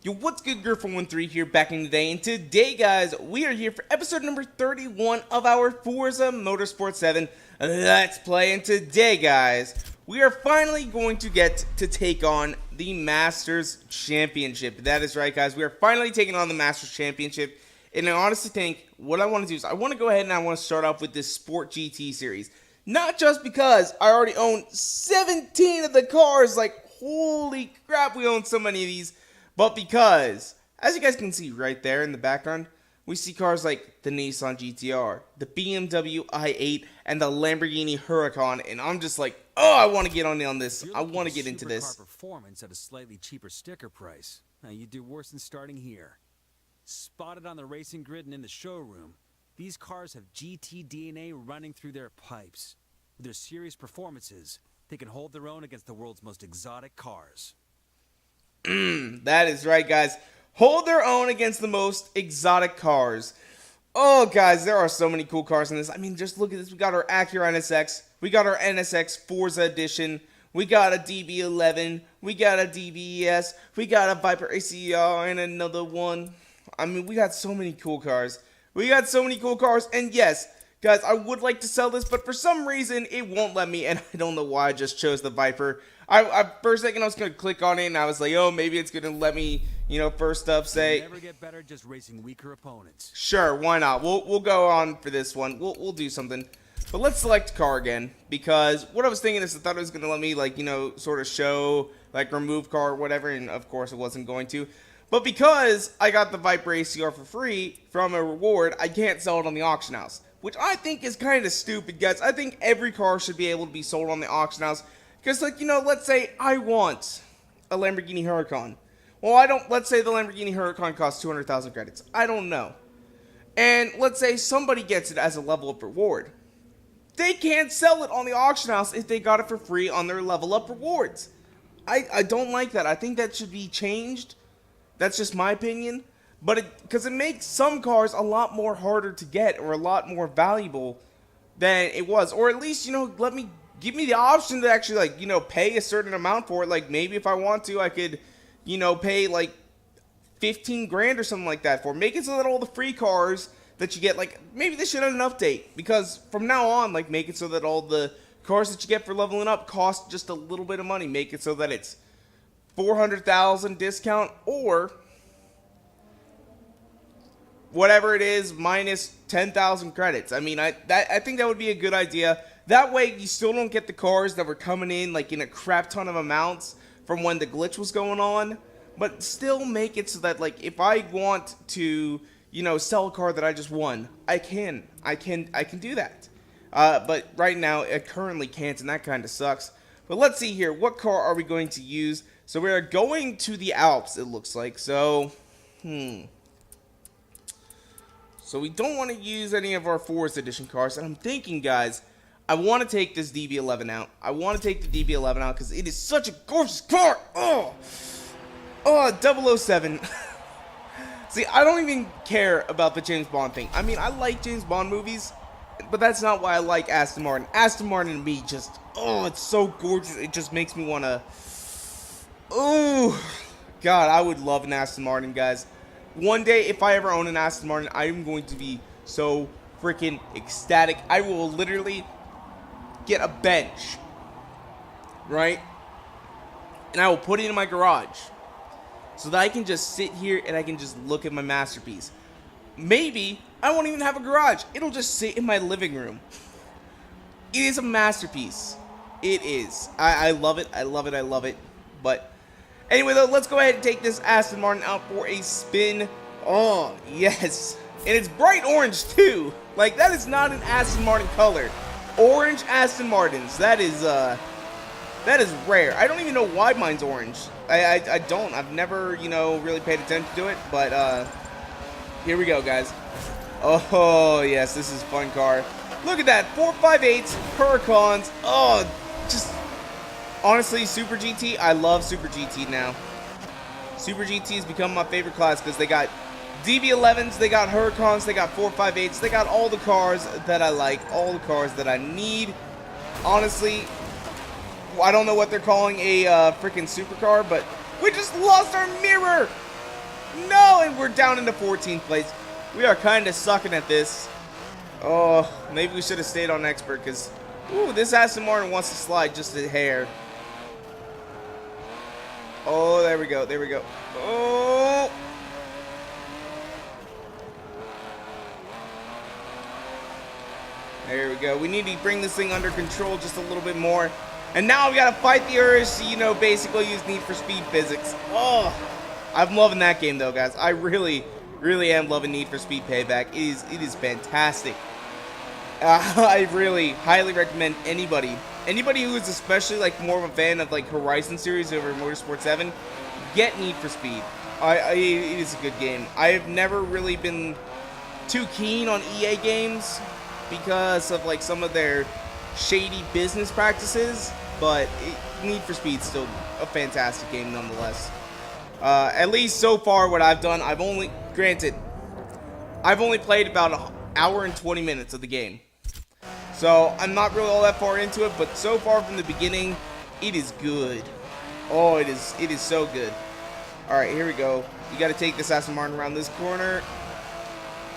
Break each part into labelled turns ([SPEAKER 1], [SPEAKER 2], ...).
[SPEAKER 1] Yo, what's good, Girl413 here, back in the day, and today, guys, we are here for episode number 31 of our Forza Motorsport 7 Let's Play, and today, guys, we are finally going to get to take on the Masters Championship. That is right, guys, we are finally taking on the Masters Championship, and I honestly think what I want to do is I want to go ahead and I want to start off with this Sport GT series. Not just because I already own 17 of the cars, like, holy crap, we own so many of these. But because, as you guys can see right there in the background, we see cars like the Nissan GTR, the BMW i8, and the Lamborghini Huracan, and I'm just like, oh, I want to get on this. I want to get into this.
[SPEAKER 2] Supercar performance at a slightly cheaper sticker price. Now you do worse than starting here. Spotted on the racing grid and in the showroom, these cars have GT DNA running through their pipes. With their serious performances, they can hold their own against the world's most exotic cars.
[SPEAKER 1] That is right, guys. Hold their own against the most exotic cars. Oh, guys, there are so many cool cars in this. I mean, just look at this. We got our Acura NSX. We got our NSX Forza Edition. We got a DB11. We got a DBES. We got a Viper ACR and another one. I mean, we got so many cool cars. We got so many cool cars. And yes, guys, I would like to sell this, but for some reason, it won't let me. And I don't know why I just chose the Viper. I for a second I was gonna click on it and I was like, oh, maybe it's gonna let me, you know, first up say.
[SPEAKER 2] You'll never get better just racing weaker opponents.
[SPEAKER 1] Sure, why not? We'll go on for this one. We'll do something. But let's select car again, because what I was thinking is I thought it was gonna let me, like, you know, sort of show, like, remove car or whatever, and of course it wasn't going to. But because I got the Viper ACR for free from a reward, I can't sell it on the auction house, which I think is kind of stupid, guys. I think every car should be able to be sold on the auction house. Because, like, you know, let's say I want a Lamborghini Huracan. Well, let's say the Lamborghini Huracan costs 200,000 credits. I don't know. And let's say somebody gets it as a level up reward. They can't sell it on the auction house if they got it for free on their level up rewards. I don't like that. I think that should be changed. That's just my opinion. But because it makes some cars a lot more harder to get or a lot more valuable than it was. Or at least, you know, give me the option to actually, like, you know, pay a certain amount for it. Like, maybe if I want to, I could, you know, pay like 15 grand or something like that for it. Make it so that all the free cars that you get, like, maybe they should have an update. Because from now on, like, make it so that all the cars that you get for leveling up cost just a little bit of money. Make it so that it's 400,000 discount or whatever it is minus 10,000 credits. I mean, I think that would be a good idea. That way, you still don't get the cars that were coming in, like, in a crap ton of amounts from when the glitch was going on. But still make it so that, like, if I want to, you know, sell a car that I just won, I can do that. But right now, I currently can't, and that kind of sucks. But let's see here. What car are we going to use? So we are going to the Alps, it looks like. So, So we don't want to use any of our Forza Edition cars. And I'm thinking, guys, I want to take this DB11 out. I want to take the DB11 out because it is such a gorgeous car. Oh, 007. See, I don't even care about the James Bond thing. I mean, I like James Bond movies, but that's not why I like Aston Martin. Aston Martin and me just, it's so gorgeous. It just makes me want to, God, I would love an Aston Martin, guys. One day, if I ever own an Aston Martin, I am going to be so freaking ecstatic. I will literally get a bench, right? And I will put it in my garage so that I can just sit here and I can just look at my masterpiece. Maybe I won't even have a garage. It'll just sit in my living room. It is a masterpiece. It is. I love it. I love it. I love it. But anyway, though, let's go ahead and take this Aston Martin out for a spin. Oh, yes. And it's bright orange, too. Like, that is not an Aston Martin color. Orange Aston Martins. That is rare. I don't even know why mine's orange. I don't. I've never, you know, really paid attention to it. But, here we go, guys. Oh, yes, this is a fun car. Look at that. 458s, Huracans. Oh, just, honestly, Super GT. I love Super GT now. Super GT has become my favorite class because they got DB11s, they got Huracans, they got 458s, they got all the cars that I like, all the cars that I need. Honestly, I don't know what they're calling a freaking supercar, but we just lost our mirror. No, and we're down into 14th place. We are kind of sucking at this. Oh, maybe we should have stayed on expert because, ooh, this Aston Martin wants to slide just a hair. Oh, there we go. There we go. Oh. There we go. We need to bring this thing under control just a little bit more. And now we got to fight the urge to, you know, basically use Need for Speed physics. Oh, I'm loving that game, though, guys. I really am loving Need for Speed Payback. It is fantastic. I really highly recommend anybody who is especially like more of a fan of like Horizon series over Motorsport 7, get Need for Speed. It is a good game. I have never really been too keen on EA games because of like some of their shady business practices, but Need for Speed's still a fantastic game nonetheless. At least so far what I've done, I've only played about an hour and 20 minutes of the game. So I'm not really all that far into it, but so far from the beginning, it is good. Oh, it is so good. Alright, here we go. You gotta take this Aston Martin around this corner.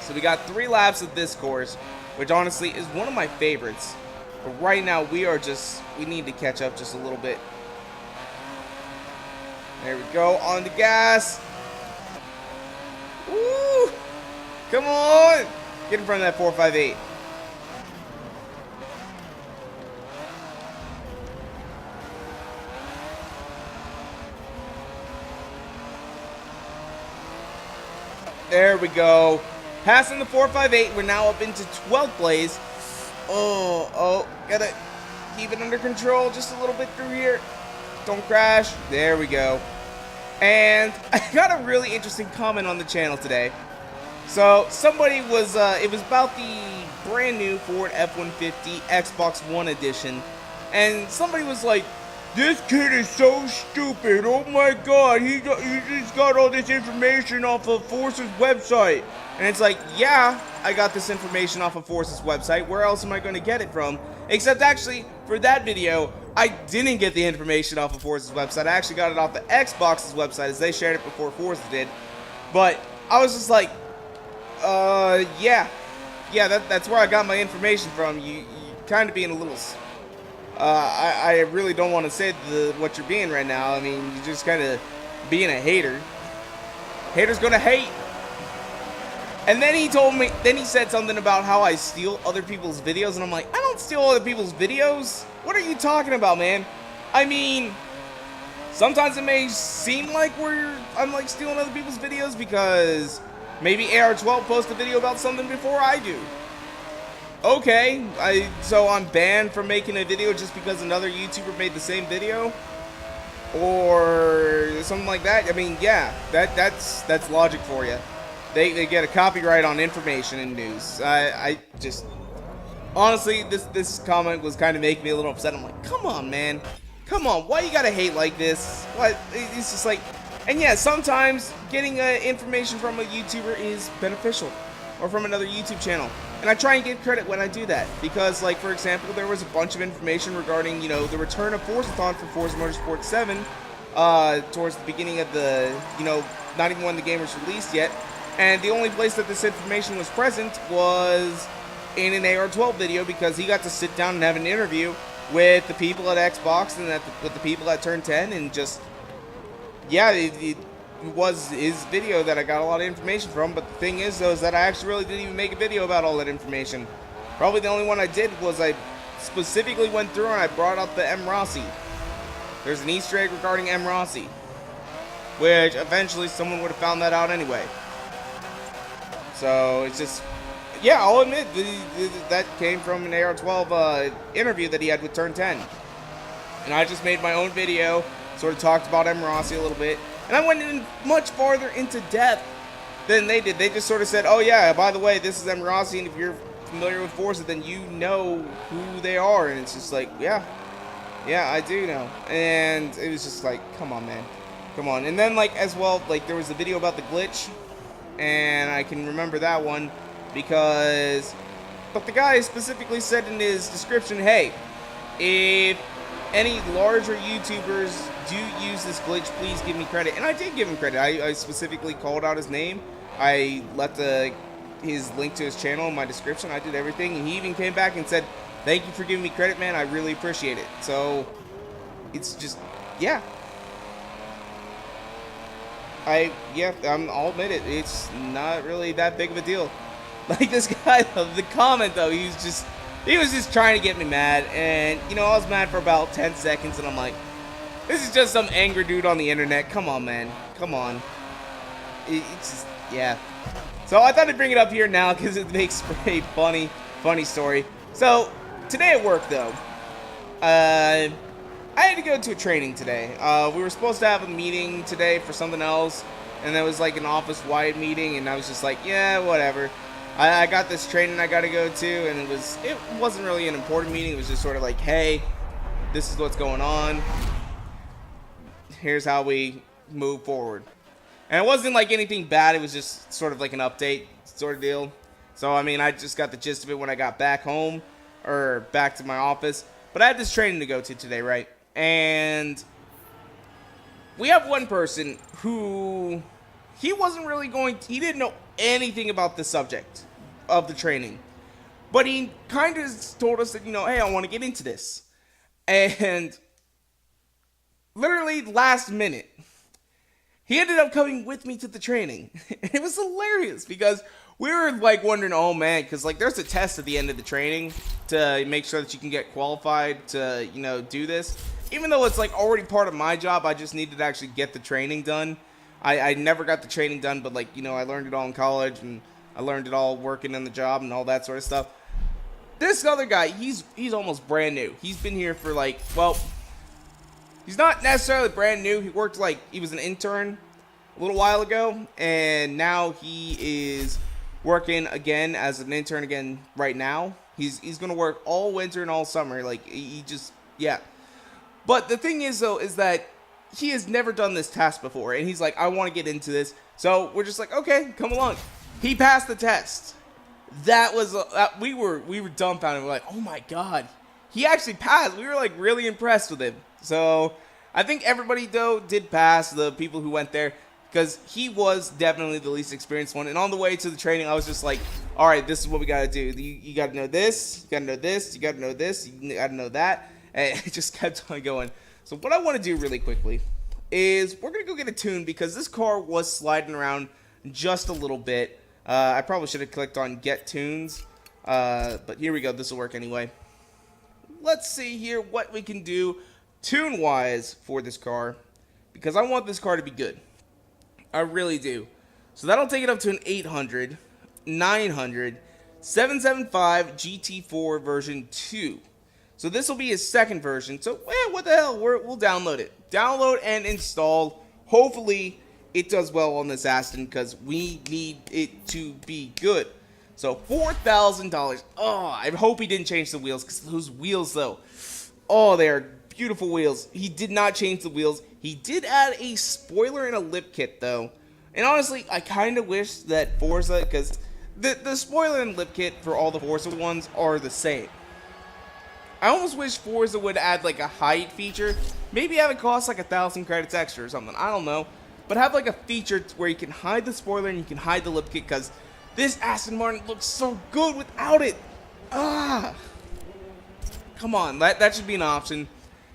[SPEAKER 1] So we got 3 laps of this course, which honestly is one of my favorites. But right now we need to catch up just a little bit. There we go, on the gas. Woo! Come on! Get in front of that 458. There we go. Passing the 458, we're now up into 12th place. Oh, gotta keep it under control just a little bit through here. Don't crash. There we go. And I got a really interesting comment on the channel today. So somebody was, it was about the brand new Ford F-150 Xbox One edition. And somebody was like, "This kid is so stupid. Oh my god, he just got all this information off of Forza's website." And it's like, yeah, I got this information off of Forza's website. Where else am I going to get it from? Except actually, for that video, I didn't get the information off of Forza's website. I actually got it off the Xbox's website as they shared it before Forza did. But I was just like, yeah, that's where I got my information from. You kind of being a little... I really don't want to say what you're being right now. I mean, you're just kind of being a hater. Haters gonna hate. And then he said something about how I steal other people's videos, and I'm like, I don't steal other people's videos. What are you talking about, man? I mean, sometimes it may seem like I'm like stealing other people's videos because maybe AR12 posts a video about something before I do. Okay, so I'm banned from making a video just because another YouTuber made the same video? Or something like that? I mean, yeah, that's logic for you. They get a copyright on information and news. I just... Honestly, this comment was kind of making me a little upset. I'm like, come on, man. Come on, why you gotta hate like this? What? It's just like... And yeah, sometimes getting information from a YouTuber is beneficial. Or from another YouTube channel. And I try and give credit when I do that. Because, like, for example, there was a bunch of information regarding, you know, the return of Forzathon for Forza Motorsport 7 towards the beginning of the, you know, not even when the game was released yet. And the only place that this information was present was in an AR12 video because he got to sit down and have an interview with the people at Xbox and with the people at Turn 10 and just, yeah, it was his video that I got a lot of information from. But the thing is, though, is that I actually really didn't even make a video about all that information. Probably the only one I did was I specifically went through and I brought up the M. Rossi. There's an Easter egg regarding M. Rossi, which eventually someone would have found that out anyway. So it's just, yeah, I'll admit that came from an AR12 interview that he had with Turn 10. And I just made my own video, sort of talked about M. Rossi a little bit. And I went in much farther into depth than they did. They just sort of said, oh yeah, by the way, this is M. Rossi, and if you're familiar with Forza, then you know who they are. And it's just like, yeah, I do know. And it was just like, come on, man. Come on. And then, like, as well, like, there was a video about the glitch. And I can remember that one because, but the guy specifically said in his description, hey, if any larger YouTubers do use this glitch, please give me credit. And I did give him credit. I specifically called out his name. I left his link to his channel in my description. I did everything, and he even came back and said, thank you for giving me credit, man. I really appreciate it. So it's just, yeah. I'll admit it. It's not really that big of a deal. Like this guy, the comment though, he was just trying to get me mad, and you know, I was mad for about 10 seconds, and I'm like, this is just some angry dude on the internet. Come on, man. Come on. It's just, yeah. So I thought I'd bring it up here now because it makes for a funny story. So today at work though, I had to go to a training today. We were supposed to have a meeting today for something else, and there was like an office-wide meeting, and I was just like, yeah, whatever. I got this training I got to go to, and it wasn't really an important meeting. It was just sort of like, hey, this is what's going on. Here's how we move forward. And it wasn't like anything bad. It was just sort of like an update sort of deal. So, I mean, I just got the gist of it when I got back home, or back to my office. But I had this training to go to today, right? And we have one person who, he didn't know anything about the subject of the training. But he kind of told us that, you know, hey, I want to get into this. And literally last minute, he ended up coming with me to the training. It was hilarious because we were like wondering, oh man, because like there's a test at the end of the training to make sure that you can get qualified to, you know, do this. Even though it's like already part of my job, I just needed to actually get the training done. I never got the training done, but like, you know, I learned it all in college, and I learned it all working in the job and all that sort of stuff. This other guy, he's almost brand new. He's been here for like, well, he's not necessarily brand new. He worked like, he was an intern a little while ago, and now he is working again as an intern again right now. He's going to work all winter and all summer. Like, he just, yeah. But the thing is, though, is that he has never done this task before, and he's like, I want to get into this. So we're just like, okay, come along. He passed the test. That was, we were dumbfounded. We're like, oh my God, he actually passed. We were like really impressed with him. So I think everybody though did pass, the people who went there, because he was definitely the least experienced one. And on the way to the training, I was just like, all right, this is what we got to do. You got to know this, you got to know this, you got to know this, you got to know that. And it just kept on going. So what I want to do really quickly is we're going to go get a tune, because this car was sliding around just a little bit. I probably should have clicked on get tunes, but here we go. This will work anyway. Let's see here what we can do tune-wise for this car, because I want this car to be good. I really do. So that'll take it up to an 800, 900, 775 GT4 version 2. So this will be his second version. So, what the hell? We'll download it. Download and install. Hopefully, it does well on this Aston, because we need it to be good. So, $4,000. Oh, I hope he didn't change the wheels, because those wheels, though, oh, they are beautiful wheels. He did not change the wheels. He did add a spoiler and a lip kit, though. And honestly, I kind of wish that Forza, because the spoiler and lip kit for all the Forza ones are the same. I almost wish Forza would add like a hide feature. Maybe have it cost like 1,000 credits extra or something. I don't know. But have like a feature where you can hide the spoiler and you can hide the lip kit, because this Aston Martin looks so good without it. Ah, come on, that should be an option.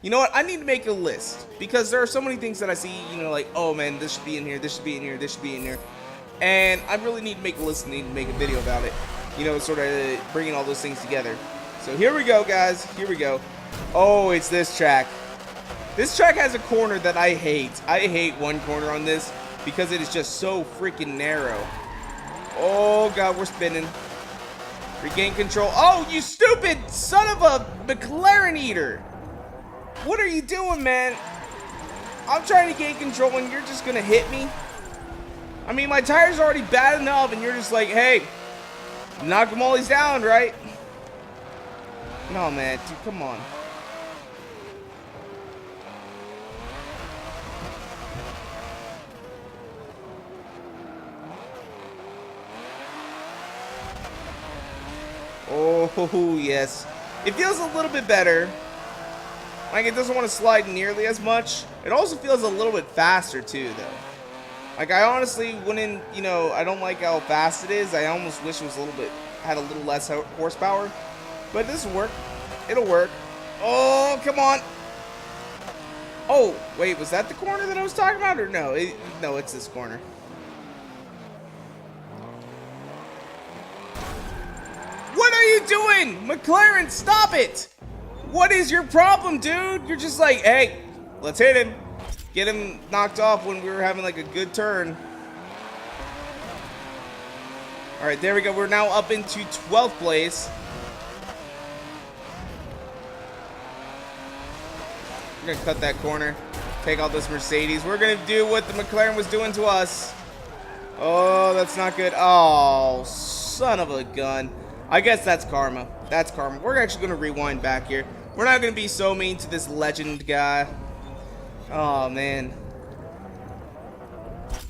[SPEAKER 1] You know what? I need to make a list, because there are so many things that I see, you know, like, oh man, this should be in here, this should be in here, this should be in here. And I really need to make a list and need to make a video about it. You know, sort of bringing all those things together. So here we go, guys. Here we go. Oh, it's this track. This track has a corner that I hate. I hate one corner on this, because it is just so freaking narrow. Oh, God, we're spinning. Regain control. Oh, you stupid son of a McLaren eater. What are you doing, man? I'm trying to gain control and you're just going to hit me? I mean, my tires are already bad enough, and you're just like, hey, knock them all these down, right? No, man, dude, come on. Oh, yes. It feels a little bit better. Like, it doesn't want to slide nearly as much. It also feels a little bit faster, too, though. Like, I honestly wouldn't, you know, I don't like how fast it is. I almost wish it was had a little less horsepower. But this will work. It'll work. Oh, come on. Oh, wait, was that the corner that I was talking about? Or no? No, it's this corner. What are you doing? McLaren, stop it! What is your problem, dude? You're just like, hey, let's hit him. Get him knocked off when we were having like a good turn. All right, there we go. We're now up into 12th place. We're gonna cut that corner. Take out this Mercedes. We're gonna do what the McLaren was doing to us. Oh, that's not good. Oh, son of a gun. I guess that's karma. That's karma. We're actually gonna rewind back here. We're not gonna be so mean to this legend guy. Oh man,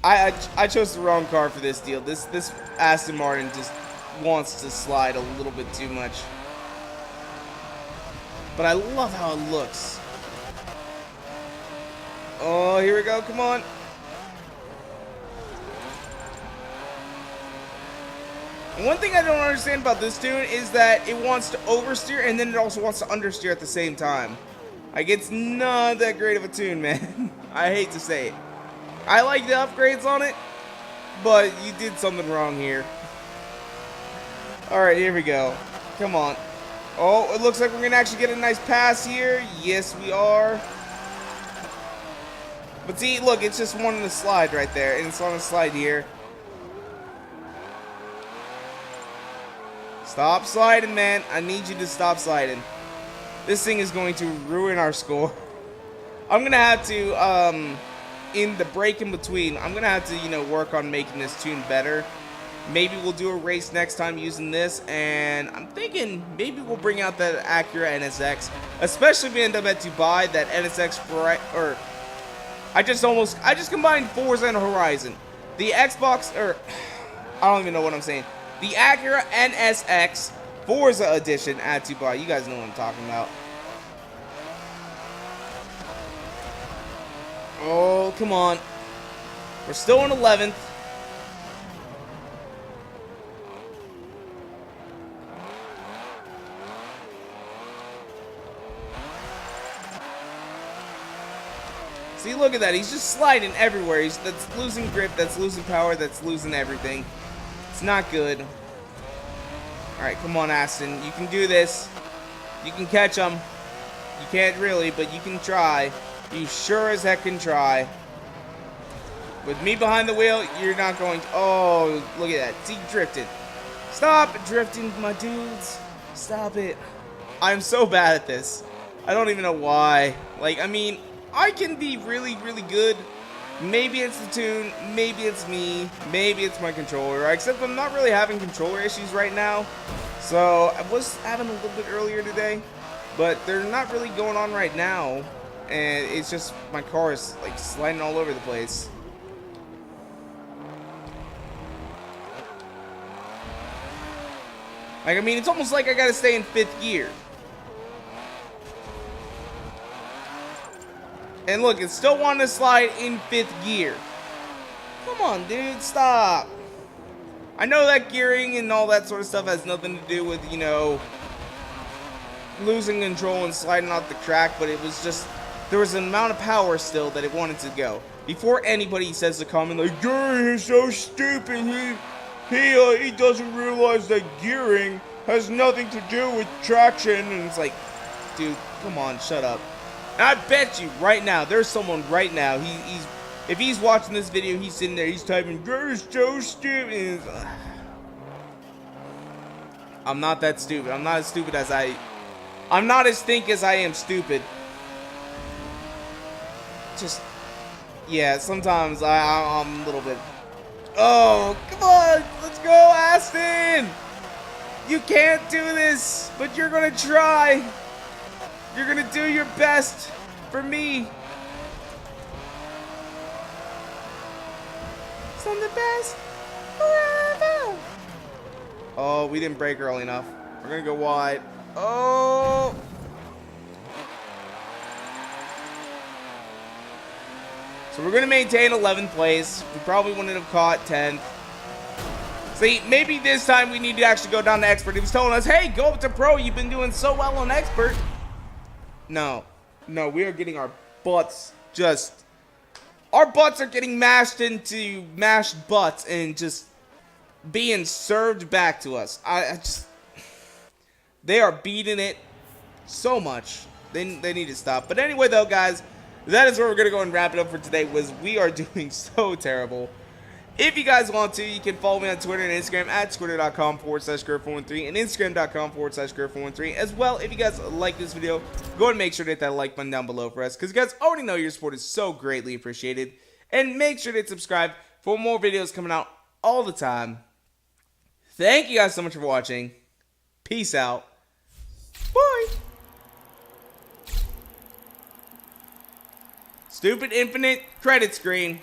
[SPEAKER 1] I chose the wrong car for this deal. This Aston Martin just wants to slide a little bit too much, but I love how it looks. Oh, here we go. Come on. And one thing I don't understand about this tune is that it wants to oversteer and then it also wants to understeer at the same time. Like, it's not that great of a tune, man. I hate to say it. I like the upgrades on it, but you did something wrong here. Alright, here we go. Come on. Oh, it looks like we're going to actually get a nice pass here. Yes, we are. But see, look, it's just one on the slide right there, and it's on a slide here. Stop sliding, man. I need you to stop sliding. This thing is going to ruin our score. I'm going to have to, in the break in between, I'm going to have to, you know, work on making this tune better. Maybe we'll do a race next time using this, and I'm thinking maybe we'll bring out that Acura NSX, especially if we end up at Dubai, that NSX, or I just combined Forza and Horizon. The Xbox, or I don't even know what I'm saying. The Acura NSX Forza Edition at Dubai. You guys know what I'm talking about. Oh, come on. We're still in 11th. See, look at that. He's just sliding everywhere. That's losing grip, that's losing power, that's losing everything. It's not good. Alright, come on, Aston. You can do this. You can catch him. You can't really, but you can try. You sure as heck can try. With me behind the wheel, you're not going to... Oh, look at that. See, drifting. Stop drifting, my dudes. Stop it. I'm so bad at this. I don't even know why. Like, I mean, I can be really, really good. Maybe it's the tune, maybe it's me, maybe it's my controller, except I'm not really having controller issues right now. So, I was having a little bit earlier today, but they're not really going on right now. And it's just, my car is like sliding all over the place. Like, I mean, it's almost like I gotta stay in 5th gear. And look, it's still wanting to slide in 5th gear. Come on, dude, stop. I know that gearing and all that sort of stuff has nothing to do with, you know, losing control and sliding off the track, but it was just, there was an amount of power still that it wanted to go. Before anybody says a comment like, gearing is so stupid, he doesn't realize that gearing has nothing to do with traction, and it's like, dude, come on, shut up. And I bet you right now, there's someone right now, if he's watching this video, he's sitting there, he's typing, "Gearing's so stupid." I'm not that stupid. I'm not as stupid as I'm not as think as I am stupid. Just, yeah, sometimes I'm a little bit. Oh, come on, let's go, Aston. You can't do this, but you're gonna try. You're gonna do your best for me. I'm the best forever. Oh, we didn't brake early enough. We're gonna go wide. Oh. So we're going to maintain 11th place. We probably wouldn't have caught 10th. See, maybe this time we need to actually go down to expert. He was telling us, hey, go up to pro. You've been doing so well on expert. No, we are getting our butts our butts are getting mashed into mashed butts and just being served back to us. They are beating it so much. They need to stop. But anyway, though, guys, that is where we're going to go and wrap it up for today. We are doing so terrible. If you guys want to, you can follow me on Twitter and Instagram at twitter.com/Gurr413 and Instagram.com/Gurr413. As well, if you guys like this video, go ahead and make sure to hit that like button down below for us, because you guys already know your support is so greatly appreciated. And make sure to hit subscribe for more videos coming out all the time. Thank you guys so much for watching. Peace out. Bye. Stupid infinite credit screen.